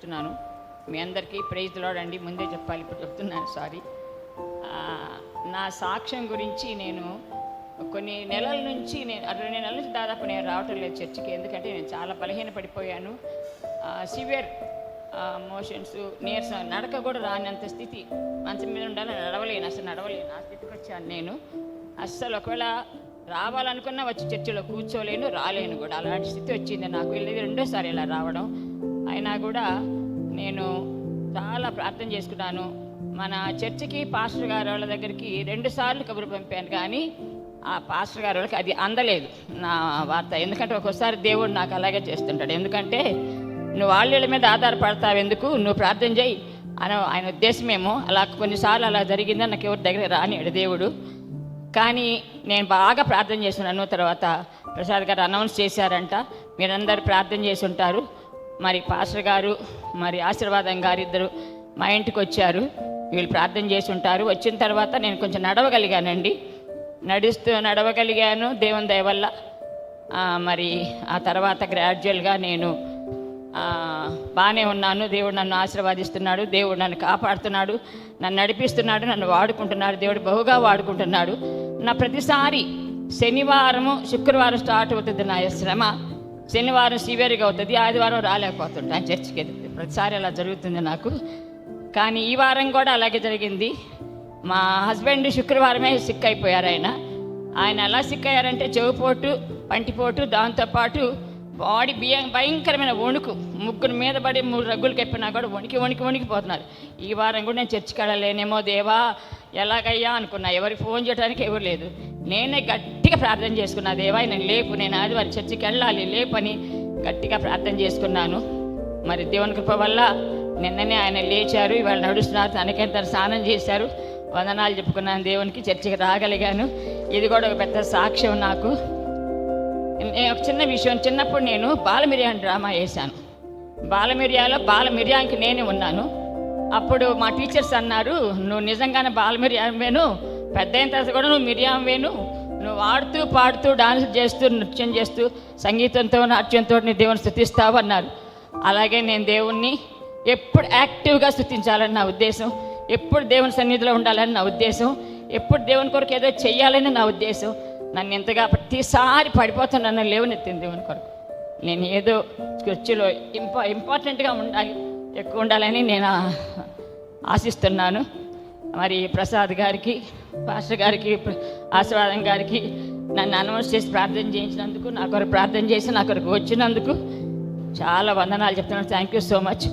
చెప్తున్నాను. మీ అందరికీ praise the lord అండి. ముందే చెప్పాలి, ఇప్పుడు చెప్తున్నాను, సారీ. నా సాక్ష్యం గురించి నేను కొన్ని నెలల నుంచి 2 నెలల నుంచి దాదాపు నేను రావటం లేదు చర్చికి. ఎందుకంటే నేను చాలా బలహీన పడిపోయాను. సివియర్ మోషన్స్, నీరసం, నడక కూడా రానంత స్థితి. మంచం మీద ఉండాలని నడవలేను, అసలు నడవలేను. ఆ స్థితికి వచ్చాను నేను. అస్సలు ఒకవేళ రావాలనుకున్నా వచ్చి చర్చిలో కూర్చోలేను, రాలేను కూడా. అలాంటి స్థితి వచ్చింది నాకు. వెళ్ళేది 2వ సారి ఇలా రావడం. అయినా కూడా నేను చాలా ప్రార్థన చేసుకున్నాను. మన చర్చికి పాస్టర్ గారు వాళ్ళ దగ్గరికి 2 సార్లు కబురు పంపాను, కానీ ఆ పాస్టర్ గారు వాళ్ళకి అది అందలేదు నా వార్త. ఎందుకంటే ఒక్కోసారి దేవుడు నాకు అలాగే చేస్తుంటాడు. ఎందుకంటే నువ్వు వాళ్ళ మీద ఆధారపడతావు, ఎందుకు, నువ్వు ప్రార్థన చేయి అని ఆయన ఉద్దేశమేమో. అలా కొన్నిసార్లు అలా జరిగిందని నాకు ఎవరి దగ్గర రానిడు దేవుడు. కానీ నేను బాగా ప్రార్థన చేస్తున్నాను. తర్వాత ప్రసాద్ గారు అనౌన్స్ చేశారంట, మీరందరూ ప్రార్థన చేసి ఉంటారు. మరి పాస్టర్ గారు మరి ఆశీర్వాదం గారు ఇద్దరు మా ఇంటికి వచ్చారు. వీళ్ళు ప్రార్థన చేసి ఉంటారు. వచ్చిన తర్వాత నేను కొంచెం నడవగలిగానండి. నడవగలిగాను దేవుని దయ వల్ల. మరి ఆ తర్వాత గ్రాడ్యువల్గా నేను బాగానే ఉన్నాను. దేవుడు నన్ను ఆశీర్వదిస్తున్నాడు, దేవుడు నన్ను కాపాడుతున్నాడు, నన్ను నడిపిస్తున్నాడు, నన్ను వాడుకుంటున్నాడు. దేవుడు బహుగా వాడుకుంటున్నాడు. నా ప్రతిసారి శనివారము శుక్రవారం స్టార్ట్ అవుతుంది నా శ్రమ. శనివారం సివియర్గా అవుతుంది, ఆదివారం రాలేకపోతుంటాను చర్చికి. ప్రతిసారి అలా జరుగుతుంది నాకు. కానీ ఈ వారం కూడా అలాగే జరిగింది. మా హస్బెండ్ శుక్రవారమే సిక్ అయిపోయారు. ఆయన ఎలా సిక్ అయ్యారంటే చెవిపోటు, పంటిపోటు, దాంతోపాటు బాడీ భయంకరమైన వణుకు. ముగ్గురు మీద పడి 3 రగ్గులు కప్పినా కూడా వణికిపోతున్నారు. ఈ వారం కూడా నేను చర్చికి వెళ్ళలేనేమో దేవా, ఎలాగయ్యా అనుకున్నా. ఎవరికి ఫోన్ చేయడానికి ఎవరు లేదు. నేనే గట్టిగా ప్రార్థన చేసుకున్నా, దేవా నేను లేపు, నేను ఆదివారం చర్చికి వెళ్ళాలి, లేపని గట్టిగా ప్రార్థన చేసుకున్నాను. మరి దేవుని కృప వల్ల నిన్ననే ఆయన లేచారు, ఇవాళ నడుస్తున్నారు. తనకెంత స్నానం చేశారు, వందనాలు చెప్పుకున్నాను దేవునికి, చర్చికి రాగలిగాను. ఇది కూడా ఒక పెద్ద సాక్ష్యం నాకు. ఒక చిన్న విషయం, చిన్నప్పుడు నేను బాలమిరియాం డ్రామా వేశాను. బాలమిరియాంకి నేనే ఉన్నాను. అప్పుడు మా టీచర్స్ అన్నారు, నువ్వు నిజంగానే బాలమిరియాంవేను, పెద్ద అయిన తర్వాత కూడా నువ్వు మిరియాంవేను, నువ్వు ఆడుతూ పాడుతూ డాన్స్ చేస్తూ నృత్యం చేస్తూ సంగీతంతో నాట్యంతో నీ దేవుని స్తుతిస్తావు అన్నారు. అలాగే నేను దేవుణ్ణి ఎప్పుడు యాక్టివ్గా స్తుతించాలని నా ఉద్దేశం, ఎప్పుడు దేవుని సన్నిధిలో ఉండాలని నా ఉద్దేశం, ఎప్పుడు దేవుని కొరకు ఏదో చెయ్యాలని నా ఉద్దేశం. నన్ను ఎంతగా ప్రతిసారి పడిపోతున్నాను, లేవనెత్తింది దేవుని కొరకు. నేను ఏదో చర్చిలో ఇంపార్టెంట్గా ఉండాలి, ఎక్కువ ఉండాలని నేను ఆశిస్తున్నాను. మరి ప్రసాద్ గారికి, పాస్టర్ గారికి, ఆశీర్వాదం గారికి నన్ను అనౌన్స్ చేసి ప్రార్థన చేయించినందుకు, నా కొరకు ప్రార్థన చేసి నా కొరకు వచ్చినందుకు చాలా వందనాలు చెప్తున్నాను. Thank you so much.